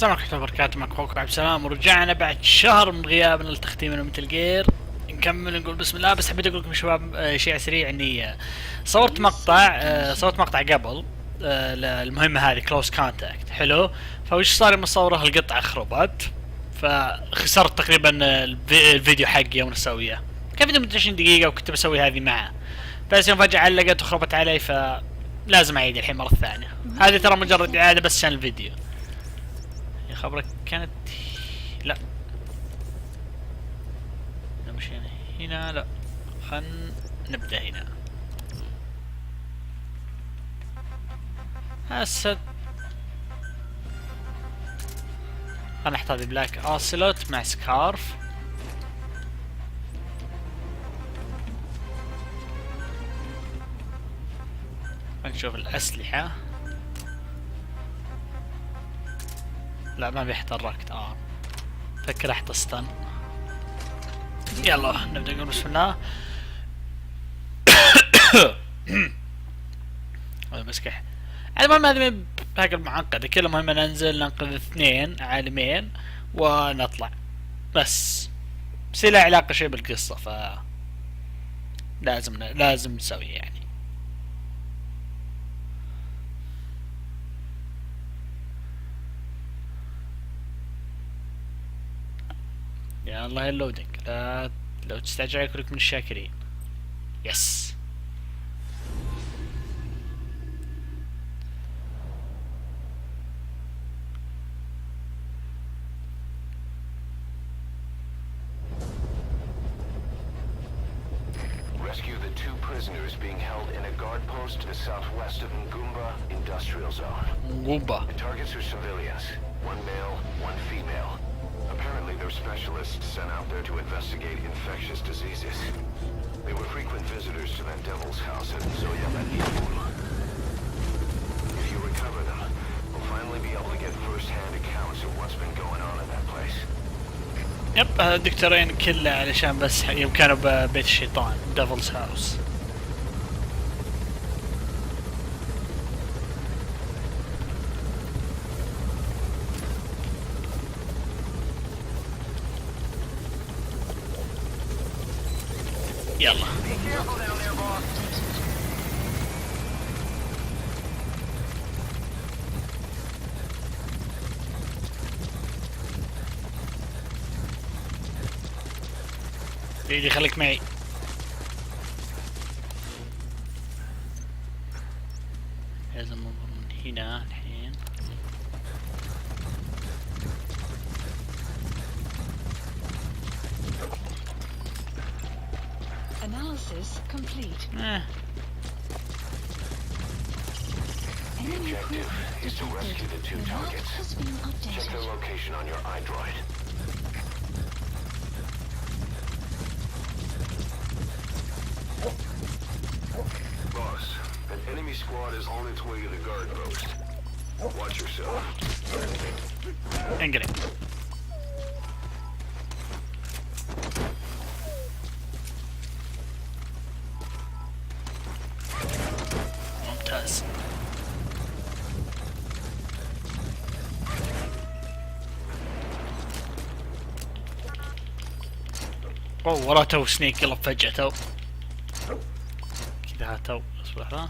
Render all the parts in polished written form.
السلام عليكم ورحمة الله وبركاته. معكم اخوكم عبد السلام، ورجعنا بعد شهر من غيابنا لتختيم من مثل جير. نكمل نقول بسم الله. بس حبيت اقول لكم شباب شيء سريع، اني صورت مقطع قبل المهمة هذه كلوز كونتاكت. حلو. فوش صار مصوره القطعة خربت، فخسرت تقريبا الفيديو حقي يوم نسويه. كان فيديو مدة 20 دقيقة وكنت بسوي هذه معه، بس يوم فجأة علقت وخربت علي، فلازم اعيد الحين مرة ثانية. هذه ترى مجرد اعادة بس عشان الفيديو. خبرك كانت لا مشينا هنا. لا خلنا نبدأ هنا. هسه انا احتاج بلاك اوسلوت مع سكارف. نشوف الاسلحة. لا ما بيحتركت. فكر احط استن. يلا نبدأ نقول بسم الله. بس كح المهم هذه بهاك المعقدة، كل المهم ننزل ننقذ 2 عالمين ونطلع بس لا علاقة شيء بالقصة، ف لازم نسوي يعني. يا الله اللودينج، لا لو تستعجل يكونك من الشاكرين. يس. Rescue the 2 prisoners being held in a guard post to the southwest of Ngumba Industrial Zone. Ngumba. The targets are civilians, 1 male, 1 female. Apparently they're specialists sent out there to investigate infectious diseases. They were frequent visitors to that devil's house at Zoyamadipum. If you recover them, we'll finally be able to get first-hand accounts of what's been going on in that place. يب الدكتورين كله علشان بس يوم كانوا ببيت الشيطان ديفلز هاوس. يلا بيدي خليك معي. لازم ننظر من هنا الحين. Analysis complete. The objective is to rescue the 2 targets. Has been Check updated. their location on your iDroid. Boss, an enemy squad is on its way to the guard post. Watch yourself. انقلب. ممتاز. اوه وراه تو سنيك قلب فجأة تو كذا. تو اصبر لحظة.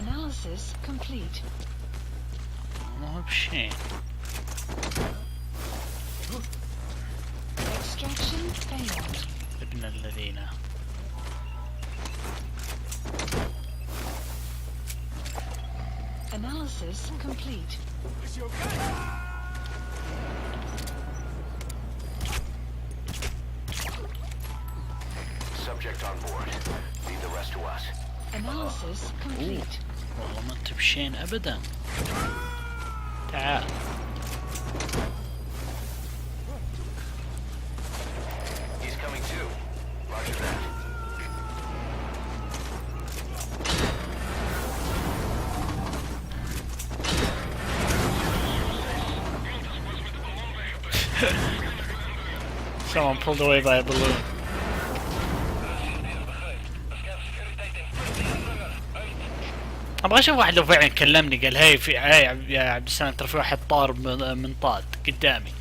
Analysis complete. ما هو بشيء. Extraction failed. ابن الذين. Analysis complete. Subject on board. Leave the rest to us. Analysis complete. والله ما انت بشين ابدا. تعال. He's coming too. Roger that. Someone pulled away by a balloon. ابغى اشوف واحد لو فعلا كلمني قال هي في يا عبد السلام ترى في واحد طار من طاد قدامي،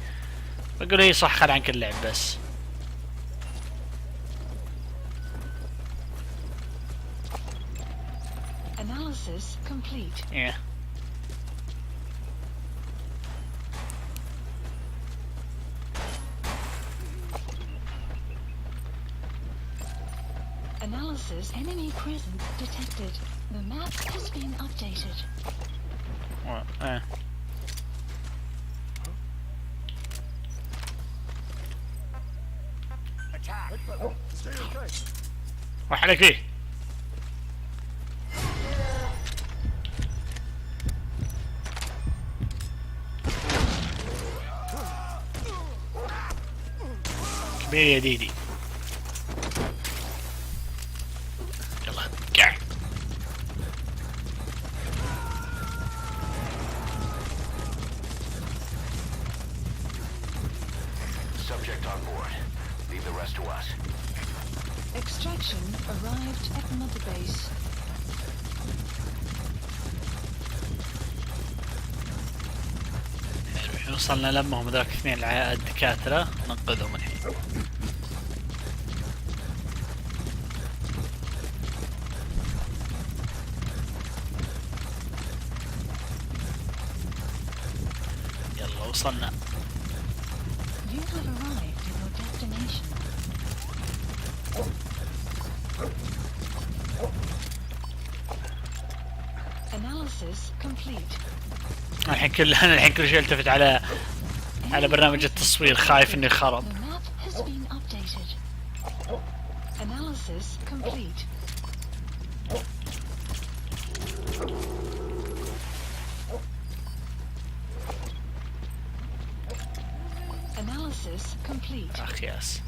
بقول اي صح خل عنك اللعب بس. Analysis complete. Yeah. Analysis enemy presence detected. The map has been updated. What? Eh. راح عليك فيه. كبير يا ديدي. يلا قاعد. Subject on board. Leave the rest to us. Extraction arrived at Mother Base. حلو وصلنا لمهم ذاك اثنين الدكاترة ننقذهم الحين. يلا وصلنا. You have arrived at your destination. Analysis complete. الحين كل شيء التفت على برنامج التصوير خايف انه يخرب. The map has been updated. Analysis complete. Analysis complete. اخ ياس.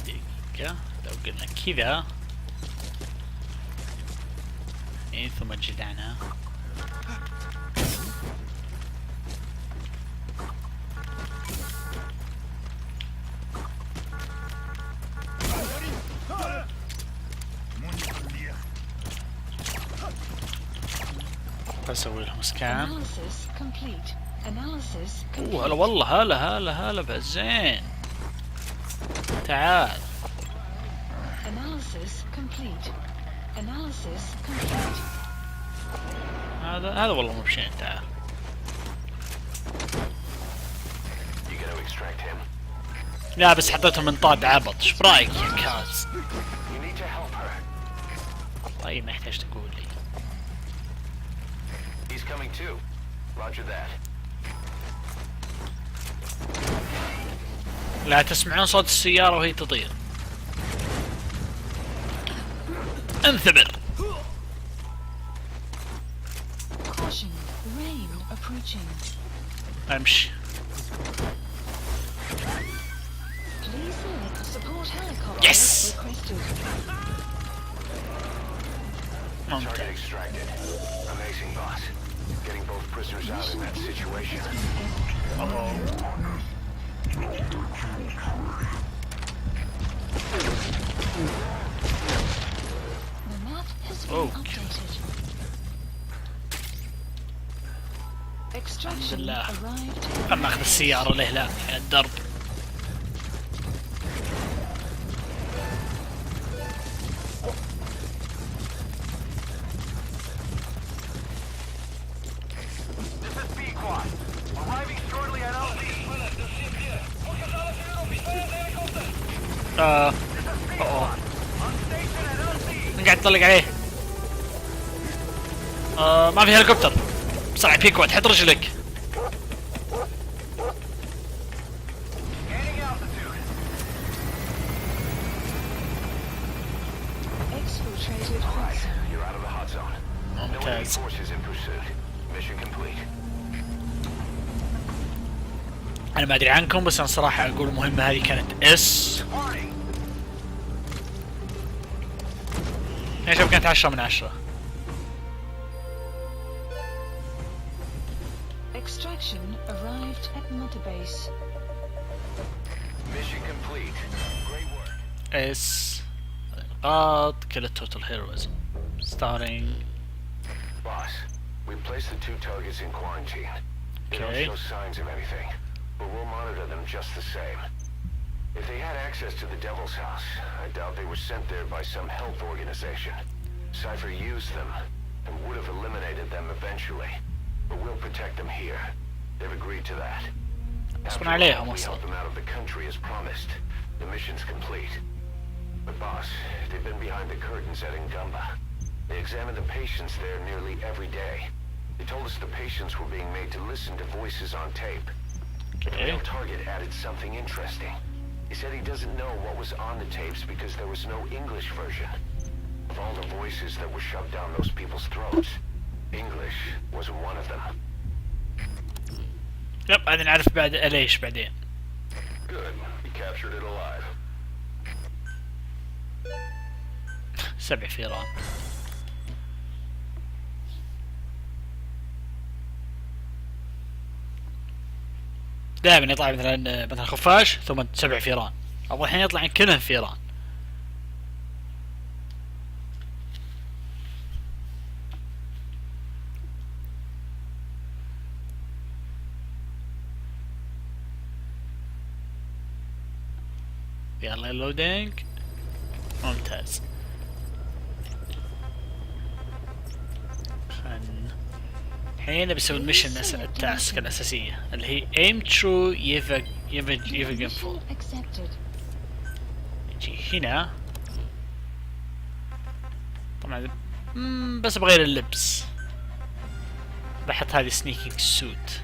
دقيقة لو قلنا كذا ايه ثم جدعنا. بسوي لهم سكان. Analysis complete. Analysis complete. اوه هلا والله هلا بهالزين. تعال. Analysis complete. Analysis complete. هذا والله مو بشين. تعال. You gonna extract him? لا بس حطيتهم من طاد عبط. ايش برايك يا كاز؟ You need to help her. طيب ما يحتاج تقول لي. He's coming too. Roger that. لا تسمعون صوت السيارة وهي تطير. انثبر. Caution. Rain approaching. امشي. Please select support helicopter Yes. requested. Target ممتاز. extracted. Amazing, boss. Getting both prisoners out in that situation. The map has been Okay. updated. Extraction لله. arrived. اما اخذ السيارة له لا على الدرب. This is B-Quad. Arriving shortly at LZ. اوه On station at LZ. من قاعد يطلق عليه. ما في هليكوبتر. بسرعة بيكواد حط رجلك. Gaining altitude. Exfiltrated hot Right, zone. you're out of the hot zone. No enemy ممتاز. forces in pursuit. Mission complete. انا ما ادري عنكم بس انا صراحة اقول المهمة هذه كانت اس. Warning. يا شباب كانت 10 من 10. Extraction arrived at Mother Base. Mission complete. Great work. اس القاط كل التوتال هيرويزم starting. Boss, we placed the 2 targets in quarantine. They Okay. don't show signs of anything, but we'll monitor them just the same. If they had access to the Devil's House, I doubt they were sent there by some health organization. Cypher used them and would have eliminated them eventually, but we'll protect them here. They've agreed to that. After all, عليهم we أصلاً. help them out of the country as promised. The mission's complete. But boss, they've been behind the curtains at Ngamba. They examine the patients there nearly every day. They told us the patients were being made to listen to voices on tape. The Okay. real target added something interesting. He said he doesn't know what was on the tapes because there was no English version. Of all the voices that were shoved down those people's throats, English wasn't one of them. يب هذا نعرف بعد ليش بعدين. Good. He captured it alive. 7 فيران. دائما يطلع مثلا خفاش ثم 7 فيران. أول الحين يطلع كلهم فيران. يلا اللودينج ممتاز. الحين بسوي الميشن التاسك الأساسية اللي هي aim true يفقن فول. Mission accepted. نجي هنا طبعا بس بغير اللبس بحط هذه سنيكينج سوت.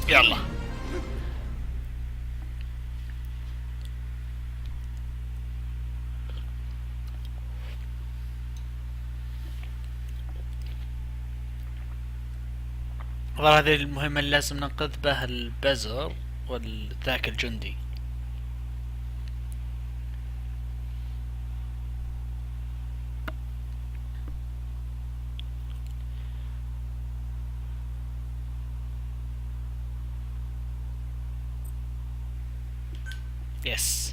يلا والله هذه المهمة اللي لازم ننقذ بها البزر والذاك الجندي. يس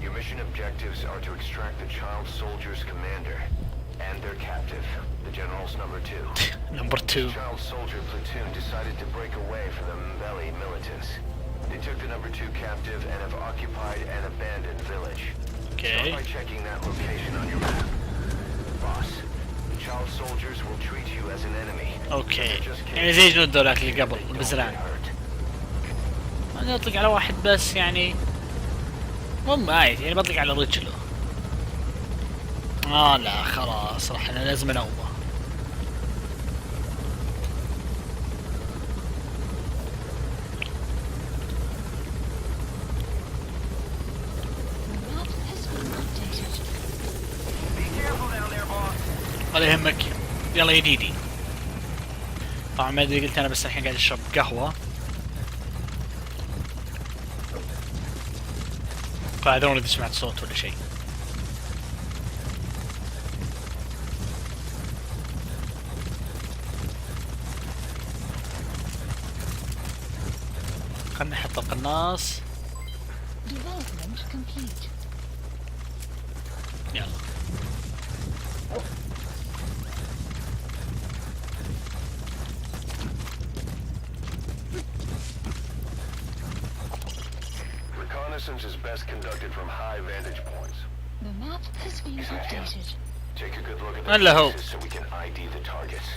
Your mission objectives are to extract the child soldier's commander and their captive, the general's number 2. نمبر 2. Child soldier platoon decided to break away from the Mbeli militants. They took the number 2 captive and have occupied an abandoned village. Okay. Start by checking that location on your map. Boss, child soldiers will treat you as an enemy. اوكي يعني زي جنود ذولاك اللي قبل البزران. انا اطلق على واحد بس يعني مو مايت يعني بطلق على رجله. لا خلاص راح انا لازم انومه. The map has been updated. Be careful down there, boss. ولا يهمك يلا يا ديدي. طبعا ما ادري قلت انا بس الحين قاعد اشرب قهوة. فاعذرون اذا سمعت صوت ولا شيء. خلنا نحط القناص. Development complete. يلا Reconnaissance is best conducted from high vantage points. The map has been updated. Take a good look at هلا هو. the faces so we can ID the targets.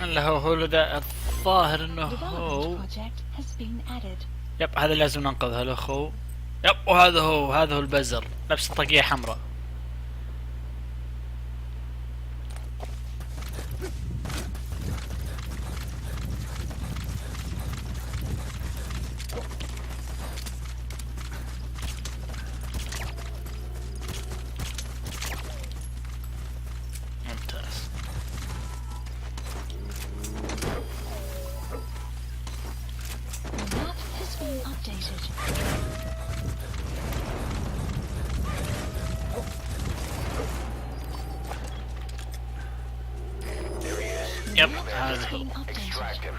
هلا هو ذا الظاهر انه هو. Development project has been added. يب هذا لازم ننقذه الاخو. يب وهذا هو البزر لابس طاقية حمراء. ممتاز. يب Has هذا هو. been Extract updated. him.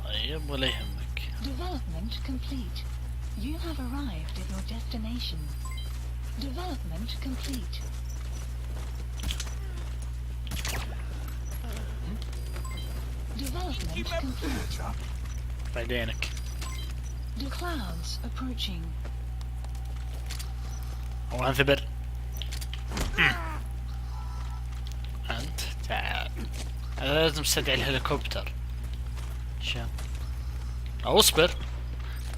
طيب ولا يهمك. Development complete. You have arrived at your destination. Development complete. Development complete. بعدينك. The clouds approaching. وانثبر. انت تعال. انا لازم استدعي الهليكوبتر. شام. او اصبر.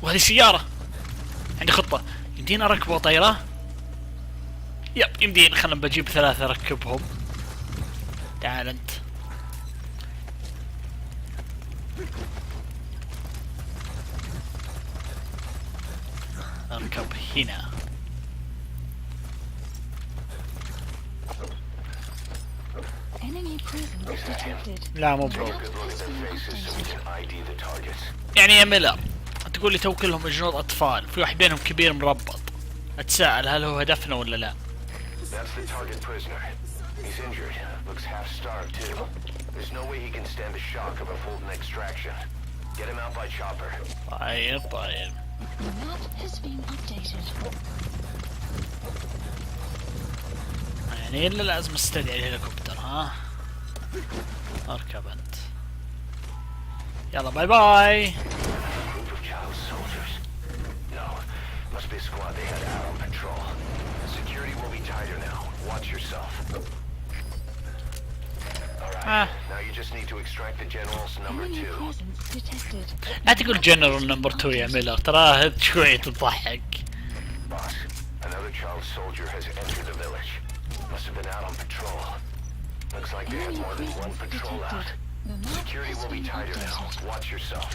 وهذه سيارة. عندي خطة. يمدينا اركبه طيرة؟ يب يمدينا. خلنا بجيب 3 اركبهم. تعال انت. اركب هنا. Enemy presence detected. لا مو The برو. map Good look at has their been faces so we updated. can ID the targets. يعني يا ميلر تقول لي تو كلهم جنود اطفال، في واحد بينهم كبير مربط. اتساءل هل هو هدفنا ولا لا؟ That's the target prisoner. He's injured. Looks half starved too. There's no way he can stand the shock of a Fulton extraction. Get him out by chopper. طيب طيب. The map has been updated. يعني الا لازم استدعي الهليكوبتر. ها اركب انت. يلا باي باي. Group of child soldiers. No, must be a squad they had out on patrol. Security will be tighter now. Watch yourself. Alright, now you just need to extract the general's number Enemy 2. presence detected. لا تقول جنرال نمبر 2 يا ميلر، تراه شوية تضحك. Boss, another child soldier has entered the village. Must have been out on patrol. Looks like they had Enemy more than one presence patrol out. detected. The map Security has will be been tighter now. updated. Watch yourself.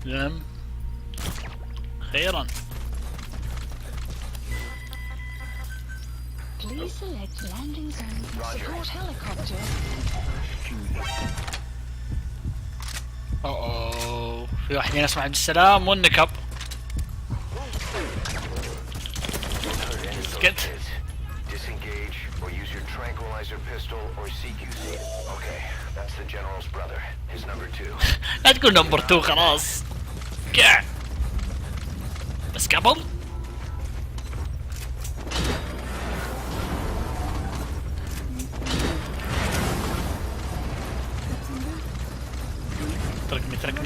نعم خيرا. Please select landing zone and support helicopter. اوه في واحد هنا اسمه عبد السلام والنكب. Good. Disengage or use your tranquilizer pistol or CQC. Okay, that's the general's brother. His number 2. لا تقول نمبر 2 خلاص. قاع. بس قبل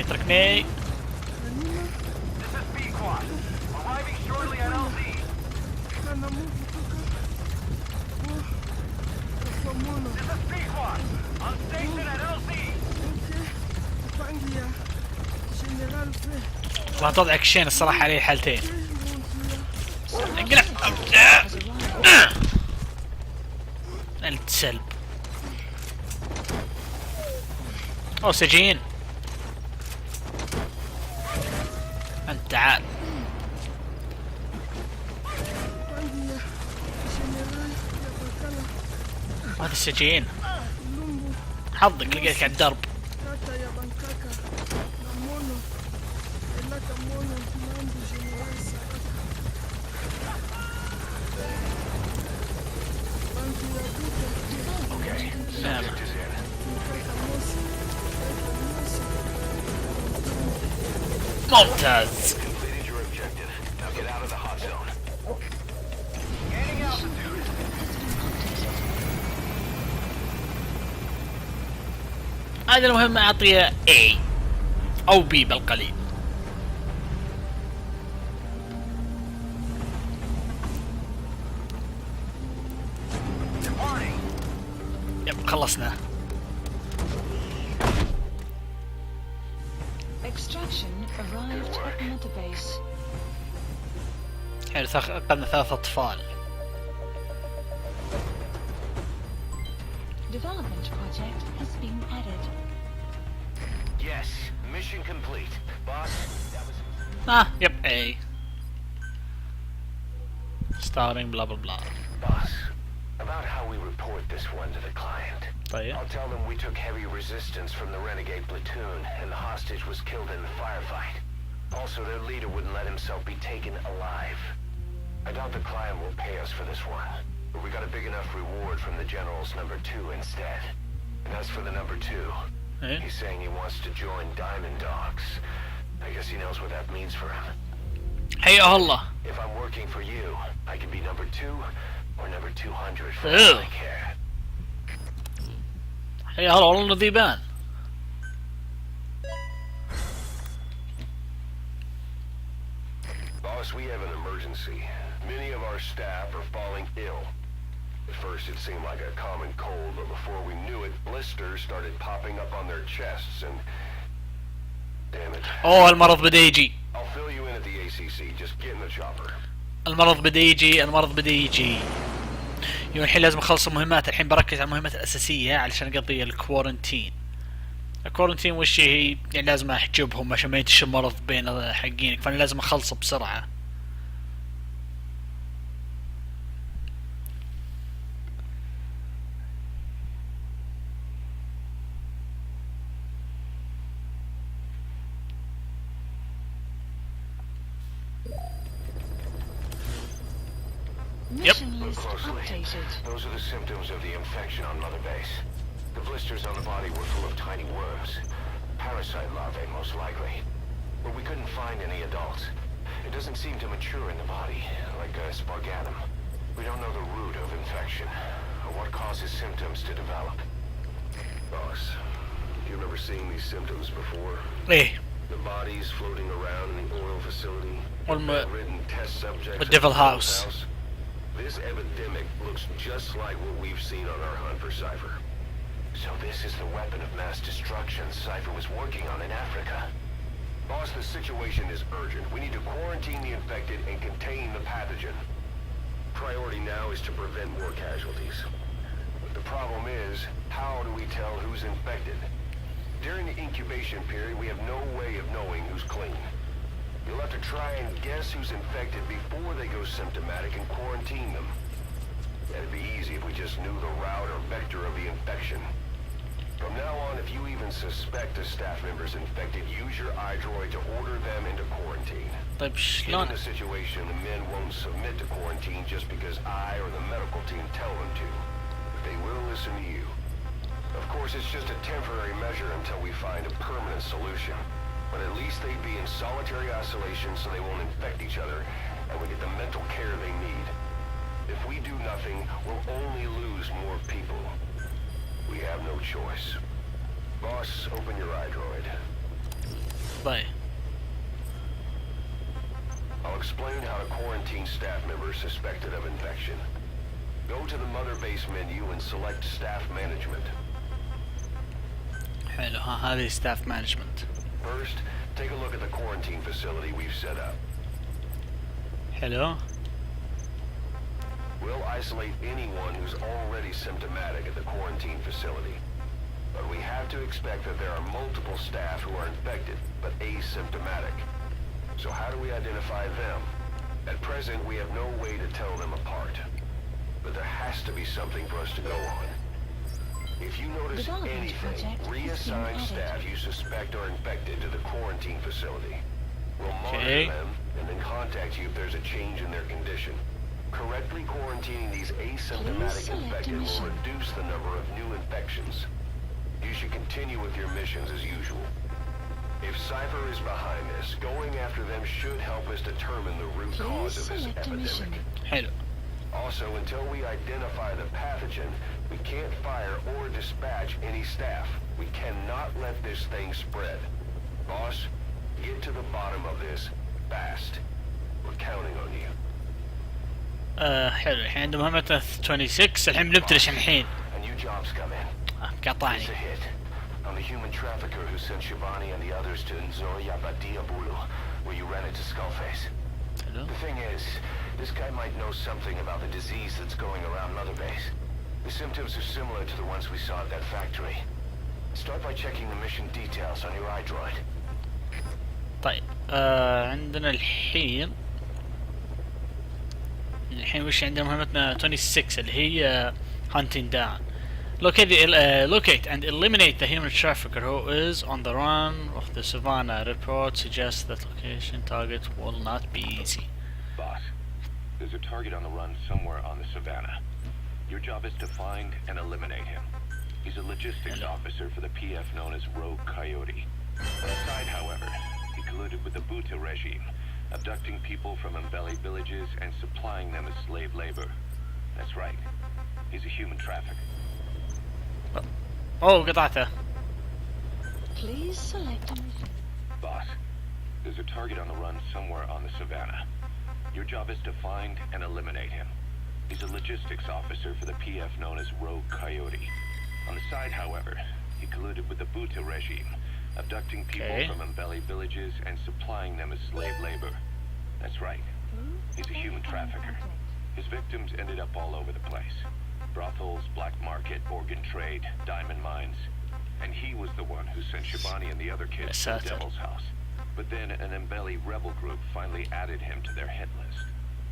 تركني This is Pequot. Arriving shortly at LZ. This is Pequot. I'm stationed at LZ. والله توضعك الشين الصراحة عليه حالتين. انقلع. السلب. او سجين. انت تعال. هذا السجين. حظك لقيتك على الدرب. نعم. ممتاز. Completed your objective. Now get out of the hot zone. Gaining altitude. هذا المهم اعطيه A او B بالقليل. Departing. يب خلصنا. Extraction arrived at the database. حلو اخذنا 3 اطفال. Development project has been added. Yes, mission complete. Boss, that was... يب A. ستارينج بلا بلا بلا. Boss, About how we report this one to the client. طيب. I'll tell them we took heavy resistance from the renegade platoon and the hostage was killed in the firefight. Also, their leader wouldn't let himself be taken alive. I doubt the client will pay us for this one, but we got a big enough reward from the general's number 2 instead. And as for the number 2, he's saying he wants to join Diamond Dogs. I guess he knows what that means for him. حيا الله. If I'm working for you, I can be number 2 or number 200 for all I care. حيا الله والله ذيبان. Boss, we have an emergency. Many of our staff are falling ill. At first it seemed like a common cold, but before we knew it, blisters started popping up on their chests and... Damn it. اوه المرض بدا يجي. I'll fill you in at the ACC. Just get in the chopper. المرض بدا يجي، المرض بدا يجي. يوم الحين لازم اخلص المهمات، الحين بركز على المهمات الاساسية علشان اقضي الكورنتين. الكورنتين وش هي؟ يعني لازم احجبهم عشان ما ينتشر المرض بين حقينك، فانا لازم اخلصه بسرعة. Mission Look list closely. updated. Those are the symptoms of the infection on Mother Base. The blisters on the body were full of tiny worms. Parasite larvae, most likely. But we couldn't find any adults. It doesn't seem to mature in the body, like a spargatum. We don't know the root of infection, or what causes symptoms to develop. Boss, you remember seeing these symptoms before? ايه. The bodies floating around in the oil facility, written test subjects The Devil at the House. This epidemic looks just like what we've seen on our hunt for Cypher. So this is the weapon of mass destruction Cypher was working on in Africa. Boss, the situation is urgent. We need to quarantine the infected and contain the pathogen. Priority now is to prevent more casualties. But the problem is, how do we tell who's infected? During the incubation period, we have no way of knowing who's clean. You'll have to try and guess who's infected before they go symptomatic and quarantine them. That'd be easy if we just knew the route or vector of the infection. From now on, if you even suspect a staff member's infected, use your iDroid to order them into quarantine. طيب In شلون؟ the situation, the men won't submit to quarantine just because I or the medical team tell them to. But they will listen to you. Of course, it's just a temporary measure until we find a permanent solution. But at least they'd be in solitary isolation so they won't infect each other, and we get the mental care they need. If we do nothing, we'll only lose more people. We have no choice. Boss, open your iDroid. طيب. I'll explain how to quarantine staff members suspected of infection. Go to the Mother Base menu and select Staff Management. حلو، ها هذه ستاف مانجمنت. First, take a look at the quarantine facility we've set up. حلو. We'll isolate anyone who's already symptomatic at the quarantine facility. But we have to expect that there are multiple staff who are infected, but asymptomatic. So how do we identify them? At present, we have no way to tell them apart. But there has to be something for us to go on. If you notice Development anything, project has reassign been added. staff you suspect are infected to the quarantine facility. We'll monitor Okay. them and then contact you if there's a change in their condition. Correctly quarantining these asymptomatic Please select a infected will mission. reduce the number of new infections. You should continue with your missions as usual. If Cypher is behind this, going after them should help us determine the root Please cause of this select a mission. epidemic. حلو. Also, until we identify the pathogen, we can't fire or dispatch any staff. We cannot let this thing spread. Boss, get to the bottom of this fast. We're counting on you. حلو، الحين عندنا مهمة 26، الحين بنبتلش الحين. A new job's come in. قاطعني. It's a hit. I'm the human trafficker who sent Shivani and the others to Nzoya Badia Bulu, where you ran into Skullface. حلو. The thing is, this guy might know something about the disease that's going around Mother Base. The symptoms are similar to the ones we saw at that factory. Start by checking the mission details on your iDroid. طيب عندنا الحين الحين وش عندنا مهمتنا 26 اللي هي hunting down. Locate and eliminate the human trafficker who is on the run of the savannah. Report suggests that location target will not be easy. Boss, there's a target on the run somewhere on the savannah. Your job is to find and eliminate him. He's a logistics officer for the PF known as Rogue Coyote. On the side, however, he colluded with the Buta regime, abducting people from embellied villages and supplying them as slave labor. That's right. He's a human trafficker. Oh, قطعته. Please select a mission. Boss, there's a target on the run somewhere on the savannah. Your job is to find and eliminate him. He's a logistics officer for the PF known as Rogue Coyote. On the side, however, he colluded with the Buta regime, abducting people from embellied villages and supplying them as slave labor. That's right. He's a human trafficker. His victims ended up all over the place. Brothels, black market, organ trade, diamond mines. And he was the one who sent Shabani and the other kids to the Devil's House. But then an embellied rebel group finally added him to their hit list.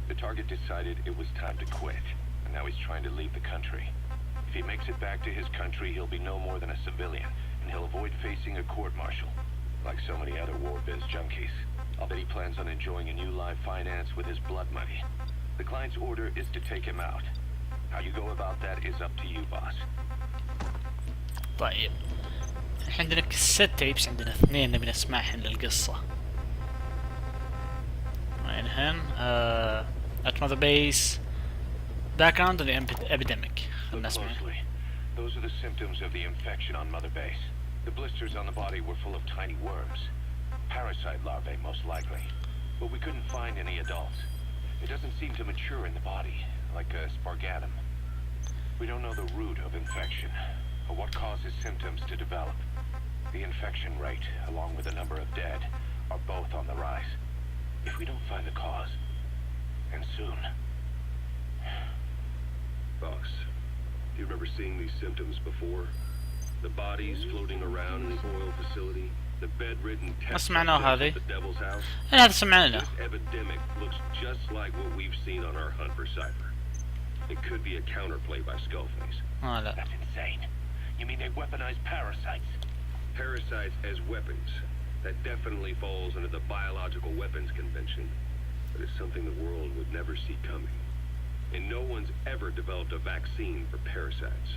The target decided it was time to quit, and now he's trying to leave the country. If he makes it back to his country, he'll be no more than a civilian, and he'll avoid facing a court-martial, like so many other war biz junkies. I'll bet he plans on enjoying a new life financed with his blood money. The client's order is to take him out. How you go about that is up to you, boss. طيب عندنا كاسيت تيبس، عندنا 2 نبي نسمعهن للقصة. وينهن؟ at Mother Base, background of the epidemic. خلنا نسمع. Those are the symptoms of the infection on Mother Base. The blisters on the body were full of tiny worms. Parasite larvae, most likely. But we couldn't find any adults. It doesn't seem to mature in the body, like a spargatum. We don't know the root of infection, or what causes symptoms to develop. The infection rate, along with the number of dead, are both on the rise. If we don't find the cause, and soon... Boss, do you remember seeing these symptoms before? The bodies floating around in the oil facility, the bedridden test at the Devil's House. أنا هذا سمعنا. This epidemic looks just like what we've seen on our hunt for Cypher. It could be a counterplay by Skullface. لا. That's insane. You mean they weaponize parasites? Parasites as weapons. That definitely falls under the Biological Weapons Convention. But it's something the world would never see coming. And no one's ever developed a vaccine for parasites.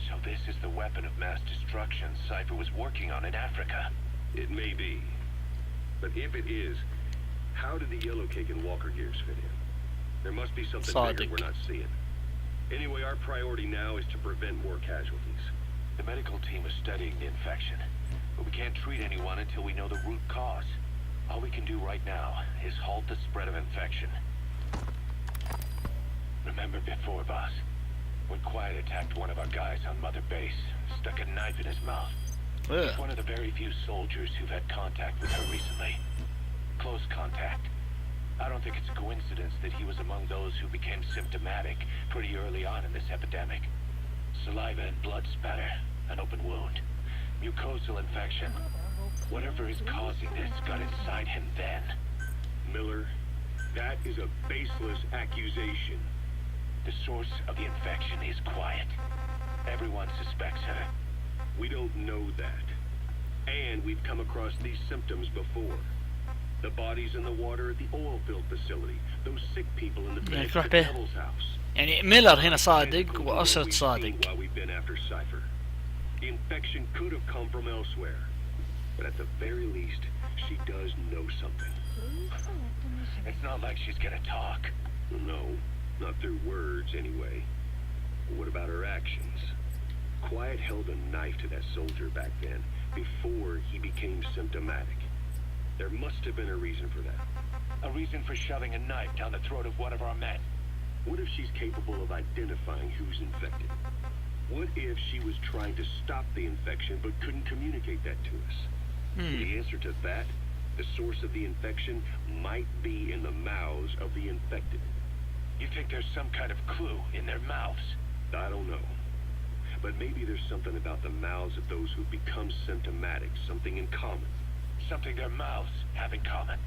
So this is the weapon of mass destruction Cypher was working on in Africa? It may be. But if it is, how did the Yellow Cake and Walker Gears fit in? There must be something bigger we're not seeing. Anyway, our priority now is to prevent more casualties. The medical team is studying the infection, but we can't treat anyone until we know the root cause. All we can do right now is halt the spread of infection. Remember before, boss, when Quiet attacked one of our guys on Mother Base, stuck a knife in his mouth. He's one of the very few soldiers who've had contact with her recently. Close contact. I don't think it's a coincidence that he was among those who became symptomatic pretty early on in this epidemic. Saliva and blood spatter, an open wound, mucosal infection. Whatever is causing this got inside him then. Miller, that is a baseless accusation. The source of the infection is Quiet. Everyone suspects her. We don't know that. And we've come across these symptoms before. The bodies in the water at the oil field facility. Those sick people in the bed at the Devil's House. يعني ميلر هنا صادق وأسرة صادق. While we've been after Cypher. The infection could have come from elsewhere. But at the very least, she does know something. It's not like she's gonna talk. No, not through words anyway. But what about her actions? Quiet held a knife to that soldier back then, before he became symptomatic. There must have been a reason for that. A reason for shoving a knife down the throat of one of our men. What if she's capable of identifying who's infected? What if she was trying to stop the infection but couldn't communicate that to us? The answer to that, the source of the infection, might be in the mouths of the infected. You think there's some kind of clue in their mouths? I don't know. But maybe there's something about the mouths of those who become symptomatic, something in common. Something their mouths have in common.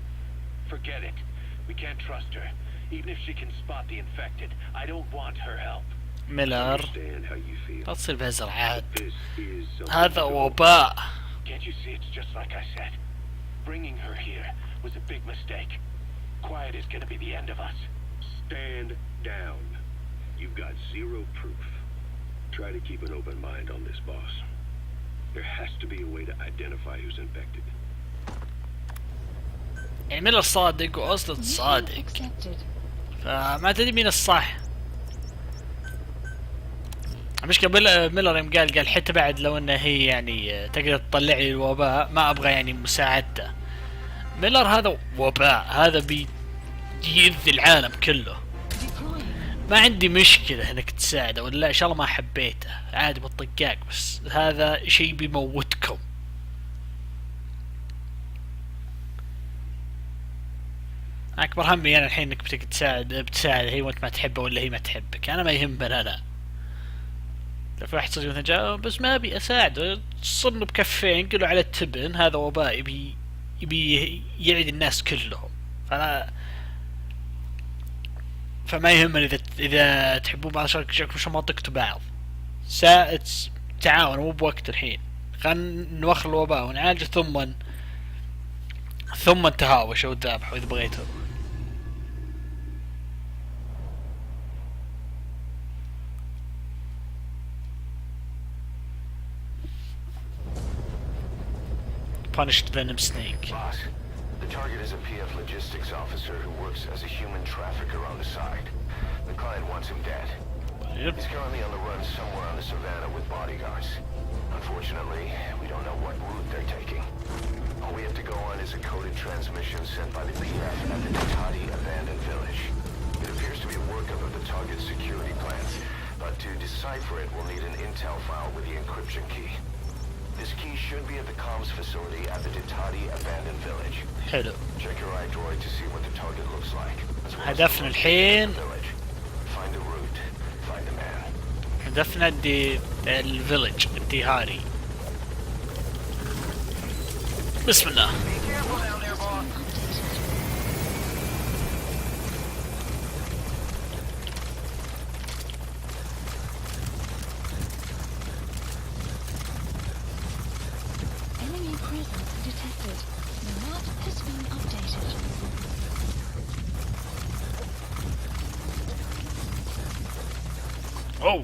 Forget it. We can't trust her. Even if she can spot the infected, I don't want her help. ميلر Understand how you feel. لا تصير بهزر عاد. This is something هذا to go وباء. Can't you see it's just like I said? Bringing her here was a big mistake. Quiet is gonna be the end of us. Stand down. You've got zero proof. Try to keep an open mind on this, boss. There has to be a way to identify who's infected. يعني ميلر صادق وأصلا Mission صادق، accepted. فما تدري مين الصح. المشكلة ميلر يوم قال حتى بعد لو انه هي يعني تقدر تطلع لي الوباء ما ابغى يعني مساعدته. ميلر هذا وباء، هذا بيأذي العالم كله. Deploying. ما عندي مشكلة انك تساعده ولا ان شاء الله ما حبيته عادي بالطقاق، بس هذا شيء بيموتكم. اكبر همي انا الحين انك بتساعد هي وانت ما تحبه ولا هي ما تحبك، انا ما يهمني انا. لو في واحد صدق مثلا جاء بس ما ابي اساعده تصن بكفين قلوا على التبن، هذا وباء يبي يعيد الناس كلهم. فما يهمني اذا تحبون بعض شاركوا شو منطقة بعض. تعاون مو بوقت الحين، خلينا نوخر الوباء ونعالجه ثم تهاوشوا وذابحوا اذا بغيتوا. Punished venom snake. Boss, the target is a PF logistics officer who works as a human trafficker on the side. The client wants him dead. Yep. He's currently on the run somewhere on the savannah with bodyguards. Unfortunately, we don't know what route they're taking. All we have to go on is a coded transmission sent by the PF at the Tati abandoned village. It appears to be a workup of the target's security plans, but to decipher it, we'll need an intel file with the encryption key. This key should be at the comms facility at the Tati abandoned village. حلو. Check your iDroid to see what the target looks like. as well as هدفنا the الحين village. Find the route. Find the man. هدفنا الفيلج الديهاري. بسم الله. Enemy presence detected. The map has been updated. Oh.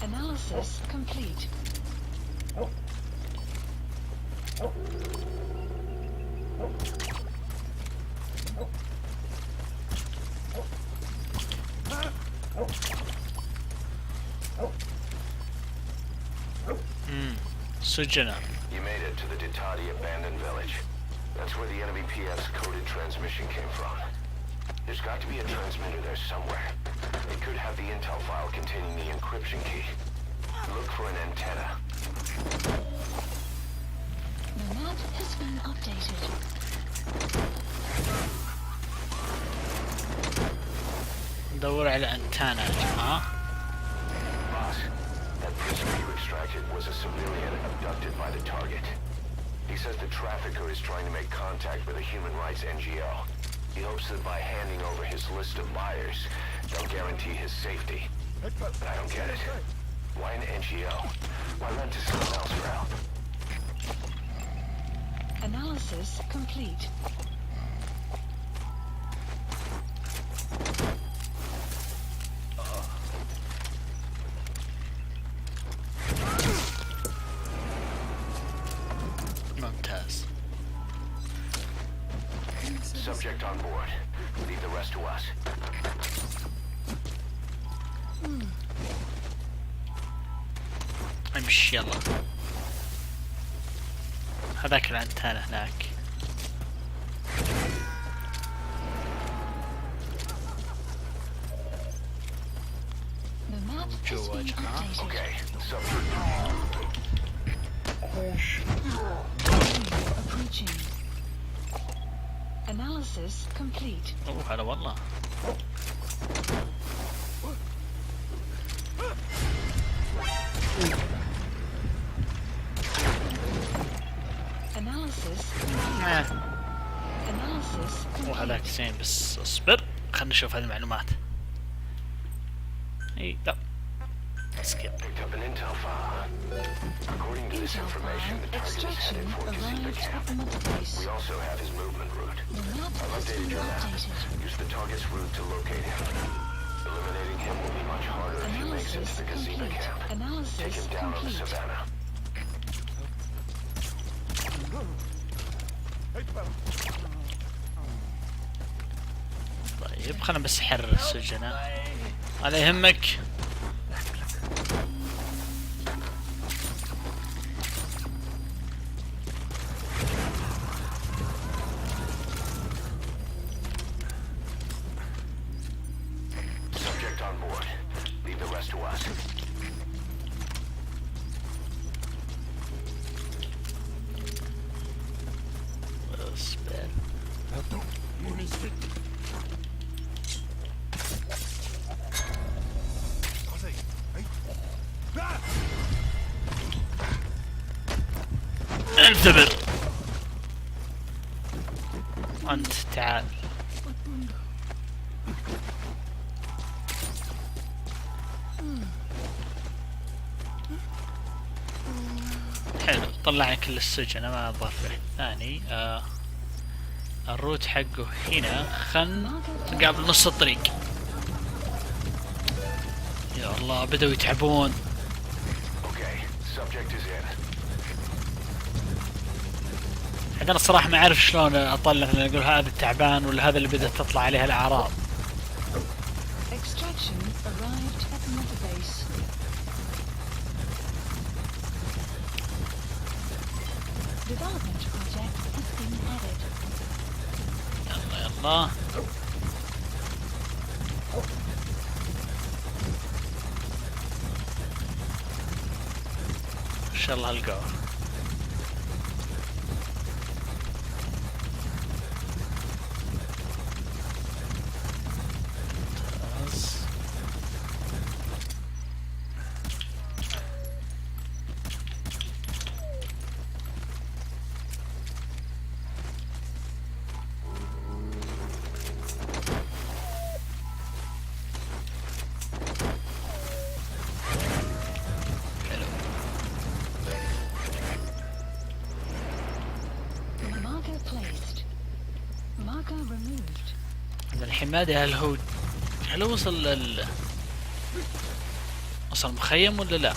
Analysis complete. سجنة. You made it to the Tati abandoned village. That's where the enemy PF's coded transmission came from. There's got to be a transmitter there somewhere. It could have the intel file containing the encryption key. Look for an antenna. The map has been updated. ندور على انتانا يا جماعة. Boss, that prisoner you extracted was a civilian abducted by the target. He says the trafficker is trying to make contact with a human rights NGO. He hopes that by handing over his list of buyers, they'll guarantee his safety. But I don't get it. Why an NGO? Why run to someone else for help? Analysis complete. ممتاز. Subject on board. Leave the rest to us. امشي يلا. هذاك الانتانا هناك. The map has جوا يا been جماعة. updated. Okay, subject. Approaching. Analysis complete. اوه هلا والله. Analysis. آه. Analysis Analysis وهذاك complete. زين بس اصبر خلنا نشوف هذه المعلومات. اي لا سكيب. Picked up an intel file. According to this Intel information, file. the target is Extraction headed for Gazeba arrived at camp. the mother base. We also have his movement route. The map I've has updated been your map. updated. Use the target's route to locate him. Eliminating him will be much harder if he makes it to Analysis the Gazeba complete. camp. Take Analysis him down on the complete. savannah. طيب خلنا بس نحرر السجناء ولا يهمك. Subject on board. Leave the rest to us. اصبر. انتبه انت تعال. حلو طلعنا كل السجن ما ضاف ثاني. الروت حقه هنا خل نقابل نص الطريق. يا الله بدأوا يتعبون. Okay, subject is in. عاد انا الصراحة ما اعرف شلون اطلع لان اقول هذا التعبان ولا هذا اللي بدأت تطلع عليه الاعراض. Extraction arrived at the mother base. Development project has been added. يلا يلا. ان شاء الله القاه. Marker placed. Marker removed. الحمادة هل وصل وصل مخيم ولا لا؟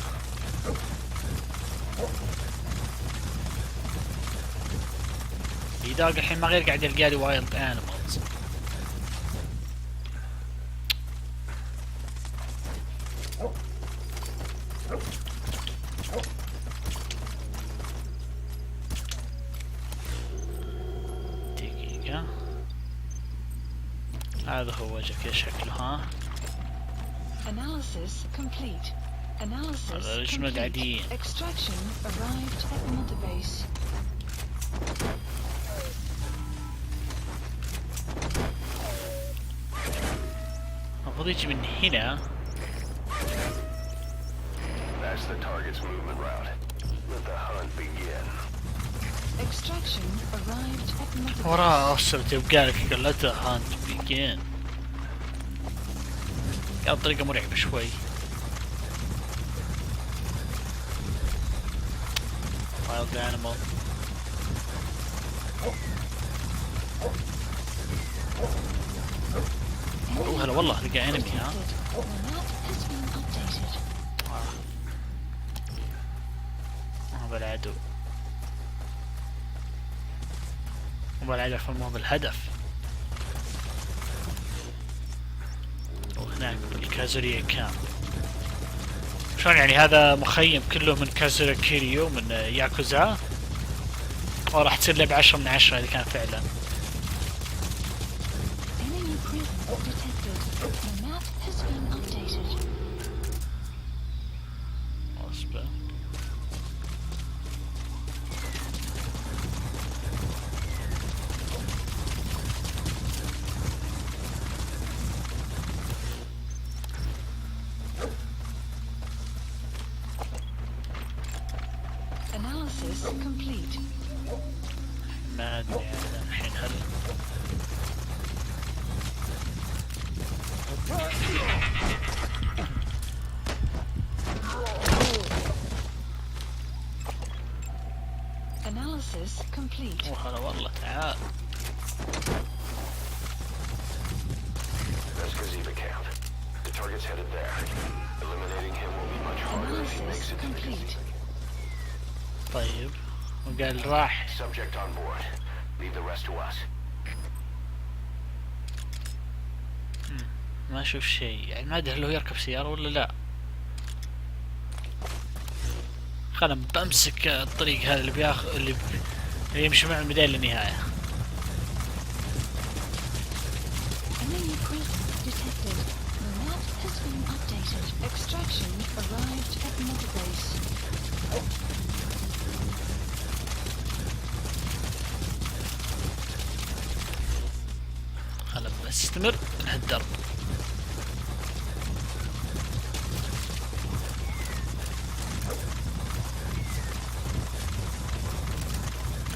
يداق الحين ما غير قاعد يلقى لي وايلد انيمالز. دقيقة هذا هو وجهك شكله ها. Analysis complete. Analysis هذا الجنود complete. عاديين. Extraction arrived at the mother base. المفروض يجي من هنا. That's the target's movement route. Let the hunt begin. Extraction arrived at the mother وراه أصل يبقى لك قال لا هانت بيجين. قال طريقة مرعبة شوي. وايلد انيمال. اوه هلا والله لقى انمي ها. The map has been updated. هذا العدو. هو الهدف مو بالهدف. وهناك بالكازوريا كامب. شلون يعني هذا مخيم كله من كازوريا كيريو من ياكوزا؟ وراح تصير لعبة 10 من 10 إذا كان فعلا. Enemy presence detected. The map has been updated. اصبر. Analysis complete. ما ادري يعني الحين هل Analysis complete. هلا والله تعال. That's Gaziba camp. The target's headed there. Eliminating him will be much harder if he makes Analysis it to the complete. طيب وقال راح. subject on board. Leave the rest to us. ما اشوف شيء يعني ما ادري هل هو يركب سيارة ولا لا. خلنا بمسك الطريق هذا اللي اللي يمشي مع البداية للنهاية. Enemy presence detected. The map has been updated. Extraction arrived at mother base. خلنا نستمر نهدر.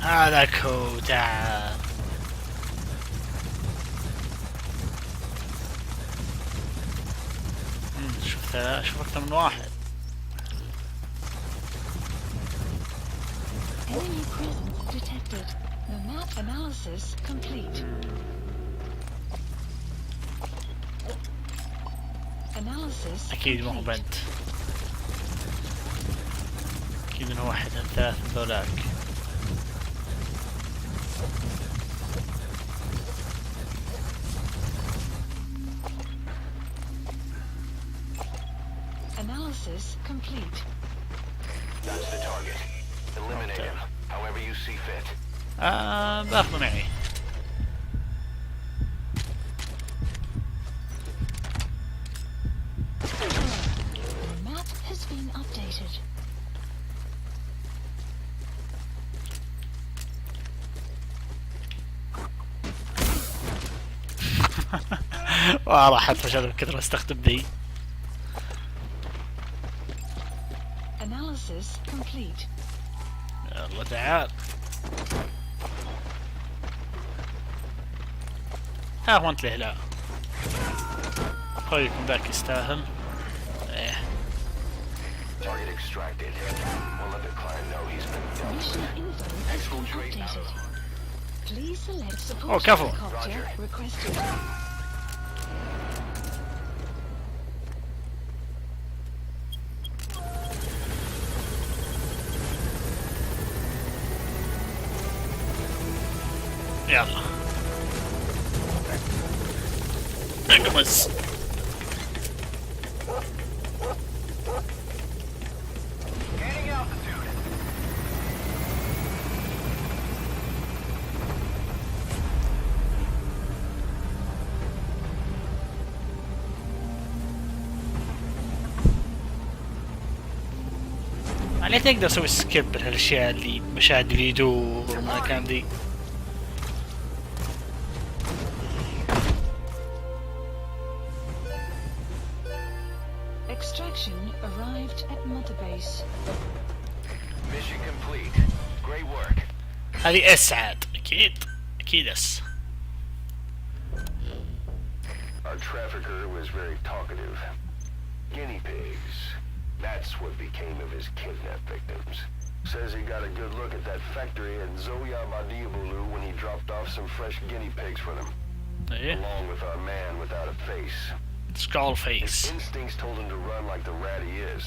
هذاك هو تعال. شوف اكثر من واحد. Enemy presence detected. The map analysis complete. Analysis اكيد ما هو complete. بنت. اكيد انه واحد من الثلاث ذولاك. Analysis complete. That's the target. Eliminate him, however you see fit. باخذه معي. The map has been updated. راحت فشل من كثر ما استخدم ذي. Analysis complete. يلا تعال. ها هو انت لا. خليكم ذاك يستاهل. ايه. Target extracted. We'll let the client know he's been dealt Mission with. info has been Exfiltrate out updated. of Please select Oh, support careful. helicopter Roger. requested. يلا. اقمز. Gaining altitude. يعني تقدر تسوي سكيب لهالاشياء اللي مشاهد الفيديو والمكان ذي. Extraction arrived at mother base. Mission complete. Great work. هذه اس عاد اكيد اكيد اس. Our trafficker was very talkative. Guinea pigs. That's what became of his kidnapped victims. Says he got a good look at that factory in Zoyabadiabulu when he dropped off some fresh guinea pigs for them. ايه. Along with our man without a face. سكول His فيس. instincts told him to run like the rat he is.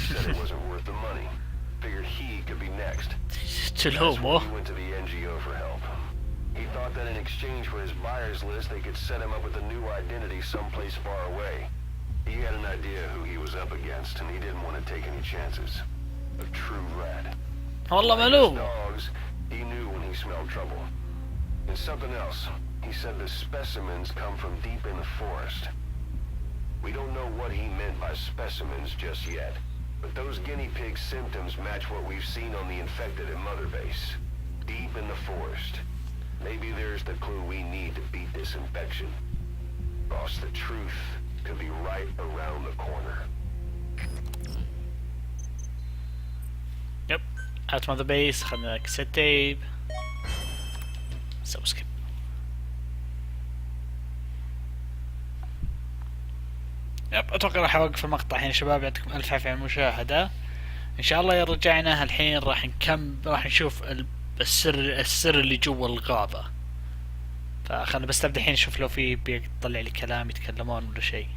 Said it wasn't worth the money. Figured he could be next. That's when تلومه. he went to the NGO for help. He thought that in exchange for his buyer's list, they could set him up with a new identity someplace far away. He had an idea who he was up against, and he didn't want to take any chances. A true rat. والله Like his ملوم. dogs, he knew when he smelled trouble. And something else. He said the specimens come from deep in the forest. We don't know what he meant by specimens just yet, but those guinea pig symptoms match what we've seen on the infected at Mother Base. Deep in the forest. Maybe there's the clue we need to beat this infection. Boss, the truth could be right around the corner. يب. هات ماذا بيس. خلنا كسيت تيب. سوي سكيب. يب اتوقع راح اوقف المقطع هنا شباب. يعطيكم الف عافية على المشاهدة. ان شاء الله رجعنا الحين راح نشوف السر اللي جوا الغابة. فخلنا بس نبدا الحين نشوف لو في بيطلع لي كلام يتكلمون ولا شيء.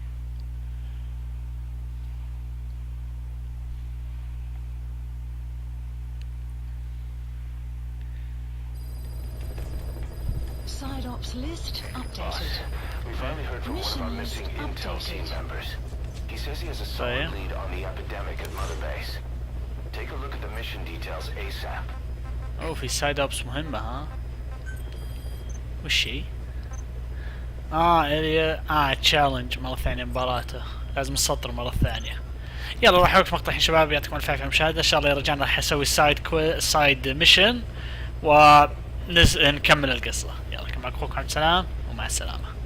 Side ops list updated. We finally heard from one of our missing intel team members. He says he has a solid lead on the epidemic at Mother Base. Take a look at the mission details ASAP. اوه في سايد اوبس مهمة ها؟ وش هي؟ اريا تشالنج مرة ثانية مباراته، لازم نسطر مرة ثانية. يلا راح احط مقطع الحين شباب، يعطيكم الف عافية على المشاهدة، ان شاء الله رجعنا راح اسوي سايد ميشن ونكمل القصة. يلا كان معكم اخوكم عبد السلام ومع السلامة.